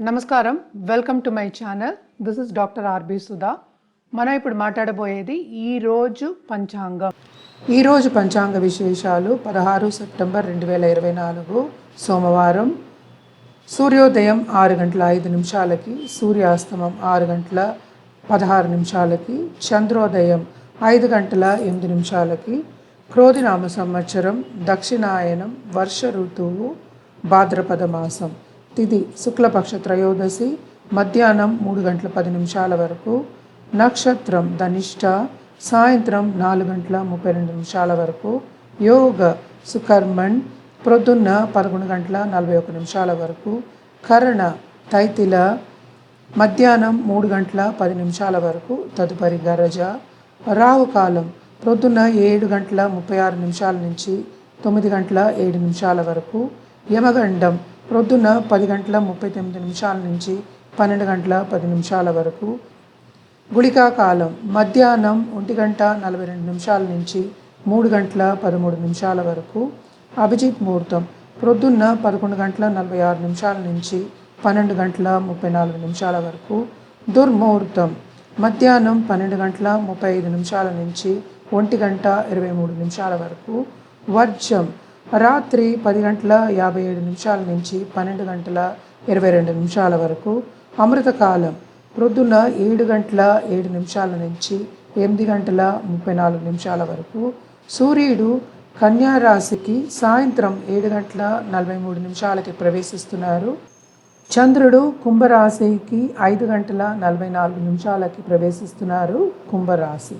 నమస్కారం, welcome to my channel. This is doctor R B Sudha. మనం ఇప్పుడు మాట్లాడబోయేది ఈరోజు పంచాంగం. ఈరోజు పంచాంగ విశేషాలు 16 సెప్టెంబర్ 2024 సోమవారం. సూర్యోదయం 6 గంటల 5 నిమిషాలకి, సూర్యాస్తమం 6 గంటల 16 నిమిషాలకి, చంద్రోదయం 5 గంటల 8 నిమిషాలకి, క్రోధినామ సంవత్సరం, దక్షిణాయనం, వర్ష ఋతువు, భాద్రపద మాసం. తిథి శుక్లపక్ష త్రయోదశి, మధ్యాహ్నం 3 గంటల 10 నిమిషాల వరకు. నక్షత్రం ధనిష్ట, సాయంత్రం 4 గంటల 32 నిమిషాల వరకు. యోగ సుకర్మణ్, ప్రొద్దున్న 11 గంటల 41 నిమిషాల వరకు. కరణ తైతిల, మధ్యాహ్నం 3 గంటల 10 నిమిషాల వరకు. తదుపరి గరజ. రాహుకాలం ప్రొద్దున్న 7 గంటల 36 నిమిషాల నుంచి 9 గంటల 7 నిమిషాల వరకు. యమగండం ప్రొద్దున 10 గంటల 39 నిమిషాల నుంచి 12 గంటల 10 నిమిషాల వరకు. గుళికా కాలం మధ్యాహ్నం 1 గంట 42 నిమిషాల నుంచి 3 గంటల 13 నిమిషాల వరకు. అభిజిత్ ముహూర్తం ప్రొద్దున్న 11 గంటల 46 నిమిషాల నుంచి 12 గంటల 34 నిమిషాల వరకు. దుర్ముహూర్తం మధ్యాహ్నం 12 గంటల 35 నిమిషాల నుంచి 1 గంట 23 నిమిషాల వరకు. వర్జం రాత్రి 10 గంటల 57 నిమిషాల నుంచి 12 గంటల 22 నిమిషాల వరకు. అమృతకాలం ప్రొద్దున 7 గంటల 7 నిమిషాల నుంచి 8 గంటల 34 నిమిషాల వరకు. సూర్యుడు కన్యా రాశికి సాయంత్రం 7 గంటల 43 నిమిషాలకి ప్రవేశిస్తున్నారు. చంద్రుడు కుంభరాశికి 5 గంటల 44 నిమిషాలకి ప్రవేశిస్తున్నారు. కుంభరాశి.